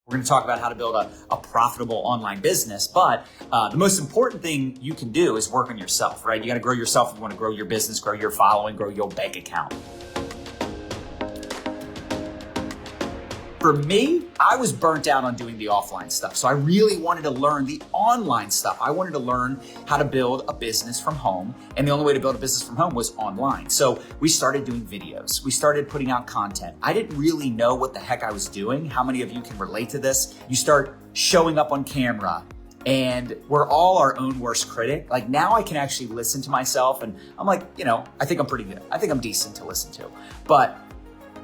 We're going to talk about how to build a profitable online business, but the most important thing you can do is work on yourself, right? You got to grow yourself if you want to grow your business, grow your following, grow your bank account. For me, I was burnt out on doing the offline stuff. So I really wanted to learn the online stuff. I wanted to learn how to build a business from home. And the only way to build a business from home was online. So we started doing videos. We started putting out content. I didn't really know what the heck I was doing. How many of you can relate to this? You start showing up on camera and we're all our own worst critic. Like now I can actually listen to myself and I'm like, I think I'm pretty good. I think I'm decent to listen to. But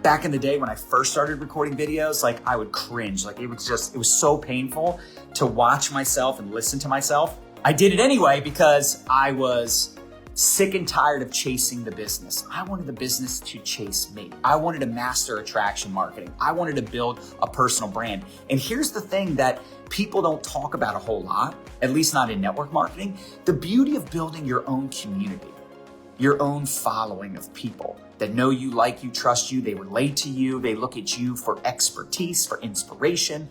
back in the day when I first started recording videos, like I would cringe. Like it was so painful to watch myself and listen to myself. I did it anyway because I was sick and tired of chasing the business. I wanted the business to chase me. I wanted to master attraction marketing. I wanted to build a personal brand. And here's the thing that people don't talk about a whole lot, at least not in network marketing, the beauty of building your own community, your own following of people that know you, like you, trust you, they relate to you, they look at you for expertise, for inspiration.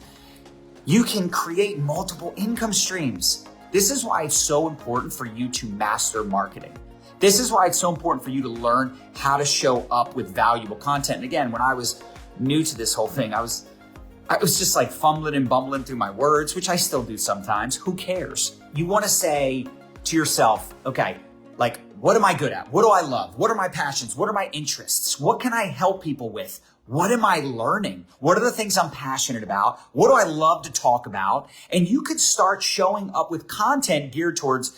You can create multiple income streams. This is why it's so important for you to master marketing. This is why it's so important for you to learn how to show up with valuable content. And again, when I was new to this whole thing, I was just like fumbling and bumbling through my words, which I still do sometimes. Who cares? You want to say to yourself, okay, like, what am I good at? What do I love? What are my passions? What are my interests? What can I help people with? What am I learning? What are the things I'm passionate about? What do I love to talk about? And you could start showing up with content geared towards,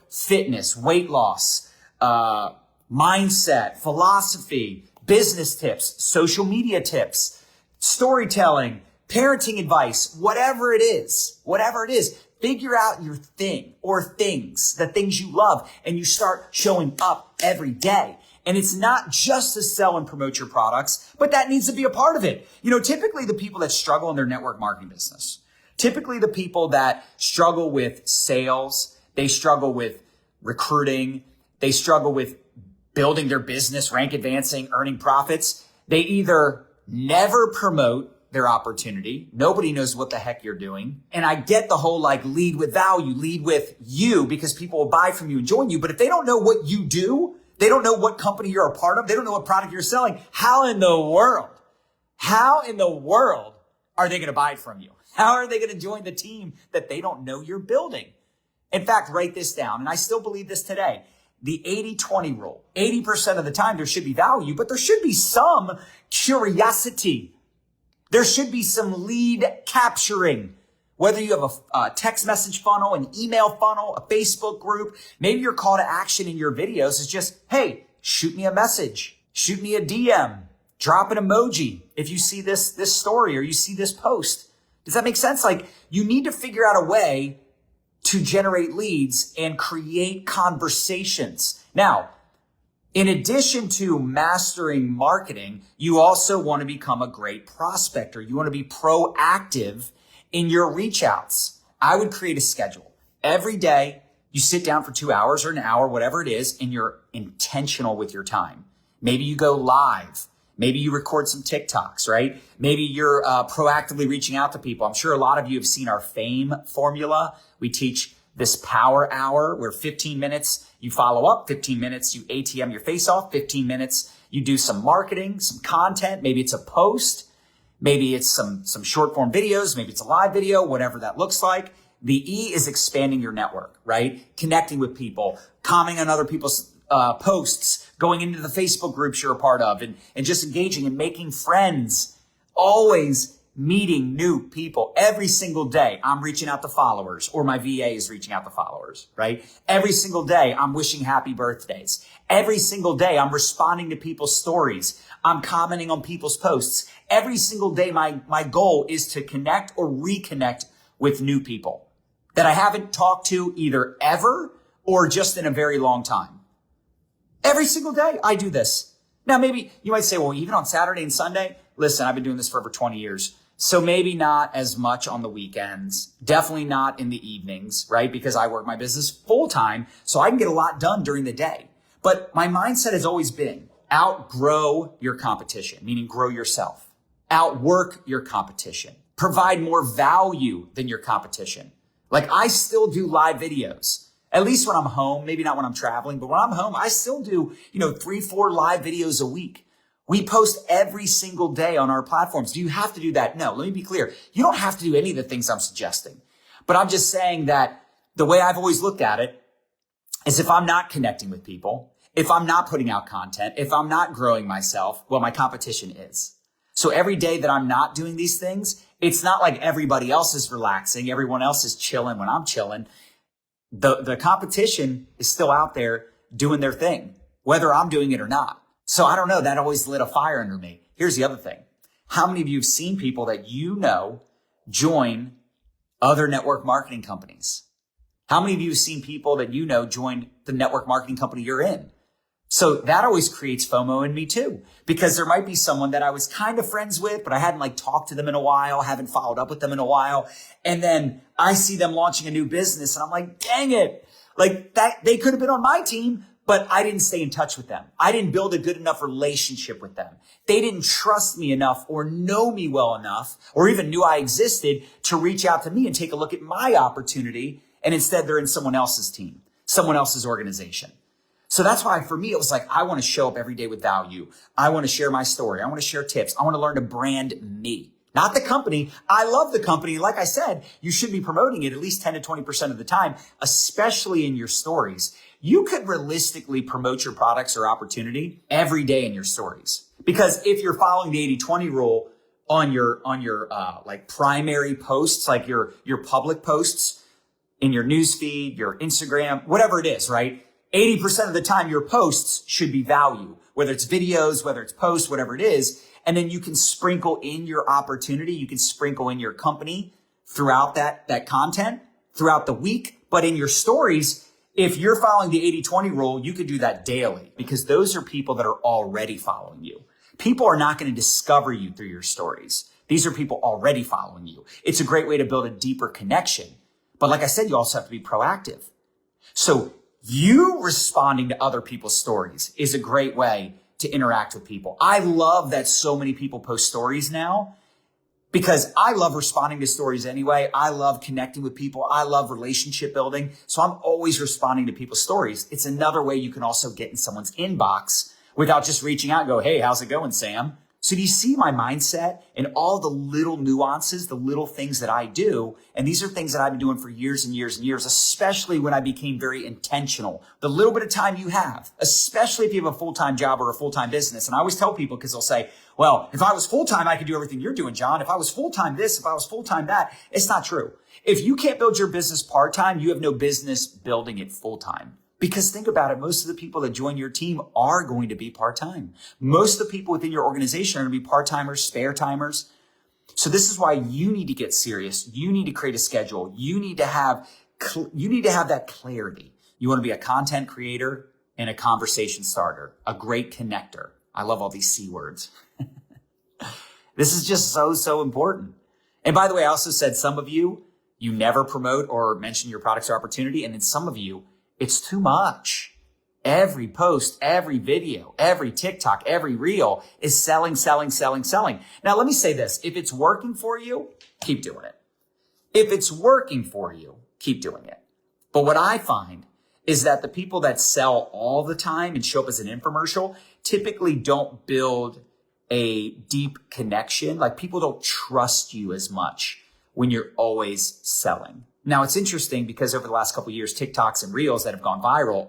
fitness, weight loss, mindset, philosophy, business tips, social media tips, storytelling, parenting advice, whatever it is. Figure out your thing or things, the things you love, and you start showing up every day. And it's not just to sell and promote your products, but that needs to be a part of it. Typically the people that struggle in their network marketing business, typically the people that struggle with sales, they struggle with recruiting, they struggle with building their business, rank advancing, earning profits. They either never promote their opportunity. Nobody knows what the heck you're doing. And I get the whole lead with value, lead with you because people will buy from you and join you. But if they don't know what you do, they don't know what company you're a part of, they don't know what product you're selling, how in the world are they going to buy from you? How are they going to join the team that they don't know you're building? In fact, write this down. And I still believe this today. The 80-20 rule. 80% of the time there should be value, but there should be some curiosity. There should be some lead capturing, whether you have a text message funnel, an email funnel, a Facebook group. Maybe your call to action in your videos is just, hey, shoot me a message, shoot me a DM, drop an emoji if you see this story or you see this post. Does that make sense? You need to figure out a way to generate leads and create conversations. Now, in addition to mastering marketing, you also want to become a great prospector. You want to be proactive in your reach outs. I would create a schedule. Every day, you sit down for 2 hours or an hour, whatever it is, and you're intentional with your time. Maybe you go live. Maybe you record some TikToks, right? Maybe you're proactively reaching out to people. I'm sure a lot of you have seen our FAME formula. We teach this power hour where 15 minutes you follow up, 15 minutes you ATM your face off, 15 minutes you do some marketing, some content. Maybe it's a post, maybe it's some short form videos, maybe it's a live video, whatever that looks like. The E is expanding your network, right? Connecting with people, commenting on other people's posts, going into the Facebook groups you're a part of and just engaging and making friends, always meeting new people. Every single day, I'm reaching out to followers or my VA is reaching out to followers, right? Every single day, I'm wishing happy birthdays. Every single day, I'm responding to people's stories. I'm commenting on people's posts. Every single day, my goal is to connect or reconnect with new people that I haven't talked to either ever or just in a very long time. Every single day, I do this. Now, maybe you might say, well, even on Saturday and Sunday, listen, I've been doing this for over 20 years. So maybe not as much on the weekends, definitely not in the evenings, right? Because I work my business full time, so I can get a lot done during the day. But my mindset has always been outgrow your competition, meaning grow yourself. Outwork your competition. provide more value than your competition. Like I still do live videos, at least when I'm home, maybe not when I'm traveling, but when I'm home, I still do, 3-4 live videos a week. We post every single day on our platforms. Do you have to do that? No, let me be clear. You don't have to do any of the things I'm suggesting, but I'm just saying that the way I've always looked at it is if I'm not connecting with people, if I'm not putting out content, if I'm not growing myself, well, my competition is. So every day that I'm not doing these things, it's not like everybody else is relaxing. Everyone else is chilling when I'm chilling. The competition is still out there doing their thing, whether I'm doing it or not. So I don't know. That always lit a fire under me. Here's the other thing. How many of you have seen people that you know join other network marketing companies? How many of you have seen people that you know join the network marketing company you're in? So that always creates FOMO in me too, because there might be someone that I was kind of friends with, but I hadn't talked to them in a while, haven't followed up with them in a while. And then I see them launching a new business and I'm like, dang it. That they could have been on my team, but I didn't stay in touch with them. I didn't build a good enough relationship with them. They didn't trust me enough or know me well enough or even knew I existed to reach out to me and take a look at my opportunity. And instead they're in someone else's team, someone else's organization. So that's why for me, it was like, I want to show up every day with value. I want to share my story. I want to share tips. I want to learn to brand me, not the company. I love the company. Like I said, you should be promoting it at least 10 to 20% of the time, especially in your stories. You could realistically promote your products or opportunity every day in your stories. Because if you're following the 80-20 rule on your primary posts, like your public posts in your newsfeed, your Instagram, whatever it is, right? 80% of the time, your posts should be value, whether it's videos, whether it's posts, whatever it is. And then you can sprinkle in your opportunity. You can sprinkle in your company throughout that content throughout the week. But in your stories, if you're following the 80-20 rule, you could do that daily because those are people that are already following you. People are not going to discover you through your stories. These are people already following you. It's a great way to build a deeper connection. But like I said, you also have to be proactive. So you responding to other people's stories is a great way to interact with people. I love that so many people post stories now because I love responding to stories anyway. I love connecting with people. I love relationship building. So I'm always responding to people's stories. It's another way you can also get in someone's inbox without just reaching out and go, hey, how's it going, Sam? So do you see my mindset and all the little nuances, the little things that I do? And these are things that I've been doing for years and years and years, especially when I became very intentional. The little bit of time you have, especially if you have a full-time job or a full-time business. And I always tell people because they'll say, well, if I was full-time, I could do everything you're doing, John. If I was full-time this, if I was full-time that, it's not true. If you can't build your business part-time, you have no business building it full-time. Because think about it, most of the people that join your team are going to be part-time. Most of the people within your organization are going to be part-timers, spare-timers. So this is why you need to get serious. You need to create a schedule. You need to have that clarity. You want to be a content creator and a conversation starter, a great connector. I love all these C words. This is just so important. And by the way, I also said some of you never promote or mention your products or opportunity. And then some of you, it's too much. Every post, every video, every TikTok, every reel is selling. Now, let me say this. If it's working for you, keep doing it. If it's working for you, keep doing it. But what I find is that the people that sell all the time and show up as an infomercial typically don't build a deep connection. Like people don't trust you as much when you're always selling. Now, it's interesting because over the last couple of years, TikToks and Reels that have gone viral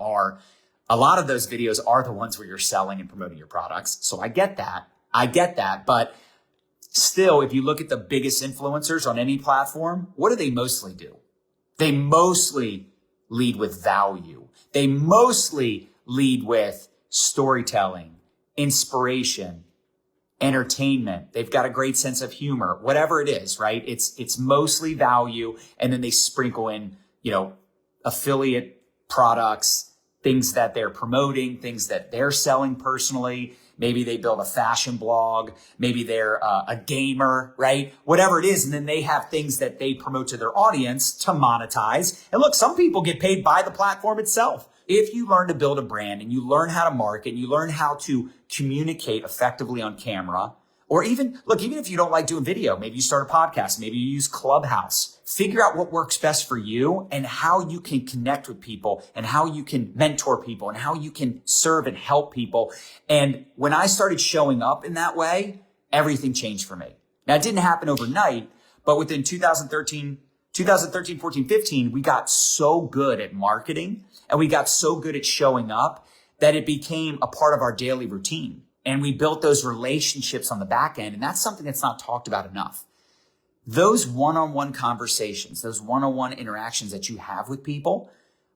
a lot of those videos are the ones where you're selling and promoting your products. So I get that. But still, if you look at the biggest influencers on any platform, what do they mostly do? They mostly lead with value. They mostly lead with storytelling, inspiration, entertainment. They've got a great sense of humor, whatever it is, right? It's mostly value. And then they sprinkle in, affiliate products, things that they're promoting, things that they're selling personally. Maybe they build a fashion blog. Maybe they're a gamer, right? Whatever it is. And then they have things that they promote to their audience to monetize. And look, some people get paid by the platform itself. If you learn to build a brand and you learn how to market and you learn how to communicate effectively on camera, Or even if you don't like doing video, maybe you start a podcast, maybe you use Clubhouse. Figure out what works best for you and how you can connect with people and how you can mentor people and how you can serve and help people. And when I started showing up in that way, everything changed for me. Now, it didn't happen overnight, but within 2013, 14, 15, we got so good at marketing and we got so good at showing up that it became a part of our daily routine. And we built those relationships on the back end. And that's something that's not talked about enough. Those one-on-one conversations, those one-on-one interactions that you have with people,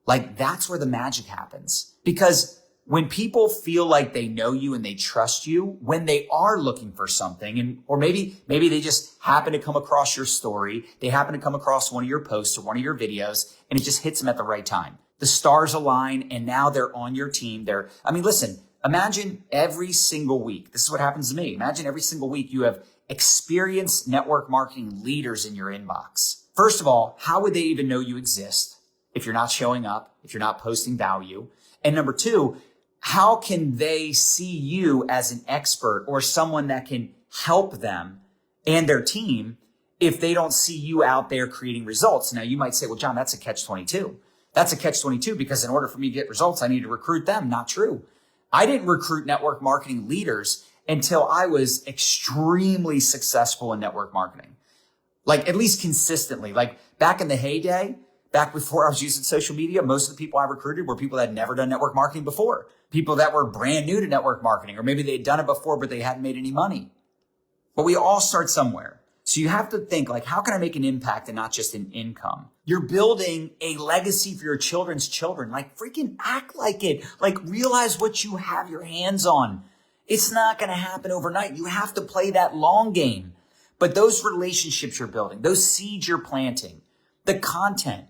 like that's where the magic happens. Because when people feel like they know you and they trust you, when they are looking for something, or maybe they just happen to come across your story, they happen to come across one of your posts or one of your videos, and it just hits them at the right time. The stars align, and now they're on your team. Listen, imagine every single week. This is what happens to me. Imagine every single week you have experienced network marketing leaders in your inbox. First of all, how would they even know you exist if you're not showing up, if you're not posting value? And number two, how can they see you as an expert or someone that can help them and their team if they don't see you out there creating results? Now, you might say, well, John, that's a catch-22. That's a catch-22 because in order for me to get results, I need to recruit them. Not true. I didn't recruit network marketing leaders until I was extremely successful in network marketing. Like at least consistently. Like back in the heyday, back before I was using social media, most of the people I recruited were people that had never done network marketing before. People that were brand new to network marketing, or maybe they'd done it before, but they hadn't made any money. But we all start somewhere. So you have to think like, how can I make an impact and not just an income? You're building a legacy for your children's children. Like freaking act like it. Like realize what you have your hands on. It's not going to happen overnight. You have to play that long game. But those relationships you're building, those seeds you're planting, the content,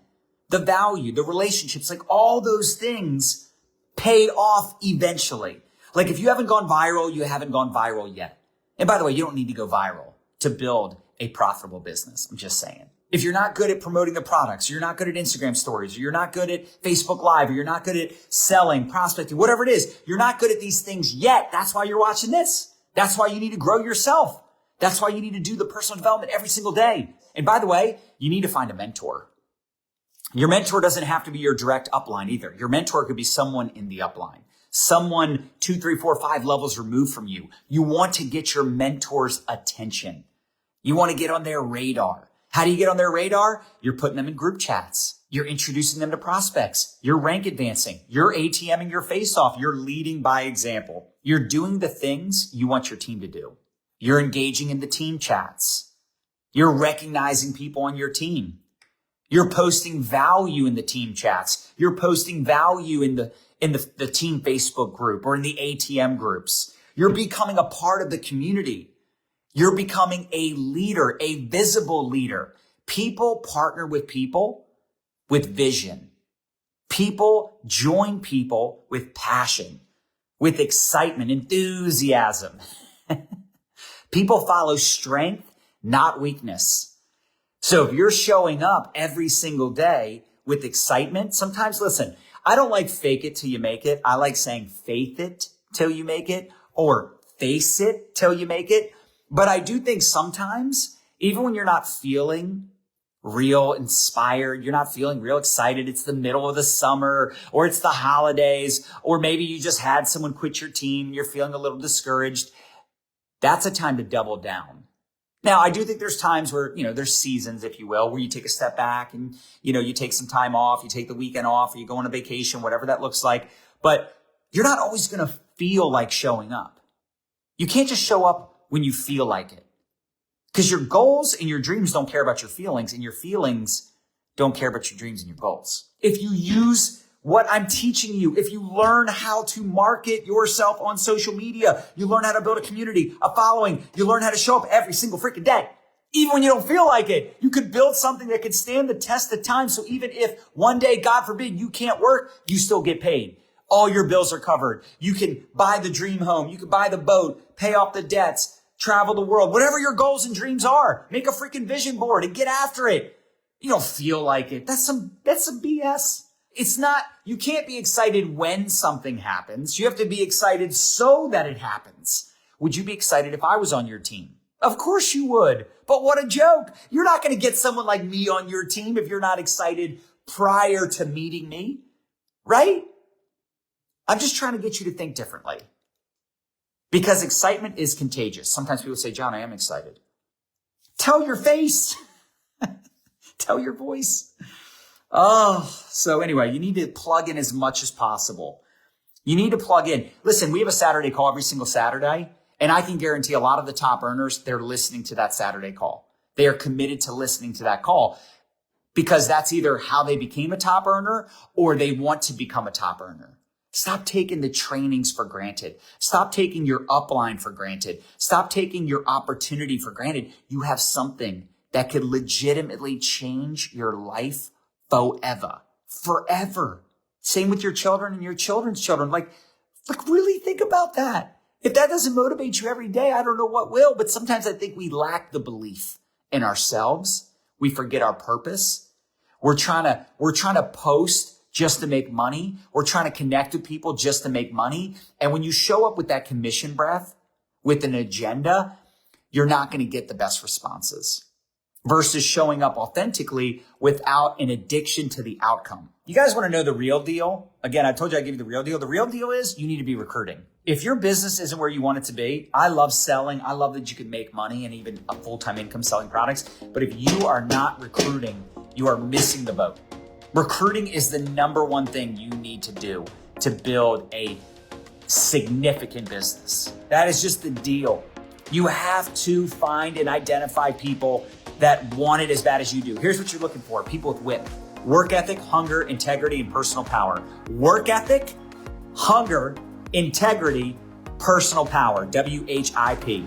the value, the relationships, like all those things pay off eventually. Like if you haven't gone viral, you haven't gone viral yet. And by the way, you don't need to go viral to build a profitable business. I'm just saying. If you're not good at promoting the products, you're not good at Instagram stories, or you're not good at Facebook Live, or you're not good at selling, prospecting, whatever it is, you're not good at these things yet. That's why you're watching this. That's why you need to grow yourself. That's why you need to do the personal development every single day. And by the way, you need to find a mentor. Your mentor doesn't have to be your direct upline either. Your mentor could be someone in the upline, someone 2, 3, 4, 5 levels removed from you. You want to get your mentor's attention. You want to get on their radar. How do you get on their radar? You're putting them in group chats. You're introducing them to prospects. You're rank advancing. You're ATMing your face off. You're leading by example. You're doing the things you want your team to do. You're engaging in the team chats. You're recognizing people on your team. You're posting value in the team chats. You're posting value in the team Facebook group or in the ATM groups. You're becoming a part of the community. You're becoming a leader, a visible leader. People partner with people with vision. People join people with passion, with excitement, enthusiasm. People follow strength, not weakness. So if you're showing up every single day with excitement, sometimes, listen, I don't like fake it till you make it. I like saying faith it till you make it, or face it till you make it. But I do think sometimes, even when you're not feeling real inspired, you're not feeling real excited, it's the middle of the summer, or it's the holidays, or maybe you just had someone quit your team, you're feeling a little discouraged, that's a time to double down. Now, I do think there's times where, there's seasons, if you will, where you take a step back and, you take some time off, you take the weekend off, or you go on a vacation, whatever that looks like. But you're not always going to feel like showing up. You can't just show up when you feel like it. Because your goals and your dreams don't care about your feelings, and your feelings don't care about your dreams and your goals. If you use what I'm teaching you, if you learn how to market yourself on social media, you learn how to build a community, a following, you learn how to show up every single freaking day. Even when you don't feel like it, you could build something that could stand the test of time. So even if one day, God forbid, you can't work, you still get paid. All your bills are covered. You can buy the dream home. You can buy the boat, pay off the debts, travel the world, whatever your goals and dreams are. Make a freaking vision board and get after it. You don't feel like it. That's some BS. It's not, you can't be excited when something happens. You have to be excited so that it happens. would you be excited if I was on your team? Of course you would. But what a joke. You're not going to get someone like me on your team if you're not excited prior to meeting me, right? I'm just trying to get you to think differently because excitement is contagious. Sometimes people say, John, I am excited. Tell your face. Tell your voice. So anyway, you need to plug in as much as possible. You need to plug in. Listen, we have a Saturday call every single Saturday, and I can guarantee a lot of the top earners, they're listening to that Saturday call. They are committed to listening to that call because that's either how they became a top earner or they want to become a top earner. Stop taking the trainings for granted. Stop taking your upline for granted. Stop taking your opportunity for granted. You have something that could legitimately change your life forever. Forever. Same with your children and your children's children. Like really think about that. If that doesn't motivate you every day, I don't know what will. But sometimes I think we lack the belief in ourselves. We forget our purpose. We're trying to post just to make money. We're trying to connect with people just to make money. And when you show up with that commission breath, with an agenda, you're not going to get the best responses versus showing up authentically without an addiction to the outcome. You guys want to know the real deal? Again, I told you I'd give you the real deal. The real deal is you need to be recruiting. If your business isn't where you want it to be, I love selling. I love that you can make money and even a full-time income selling products. But if you are not recruiting, you are missing the boat. Recruiting is the number one thing you need to do to build a significant business. That is just the deal. You have to find and identify people that want it as bad as you do. Here's what you're looking for. People with WIP. Work ethic, hunger, integrity, and personal power. Work ethic, hunger, integrity, personal power. WHIP.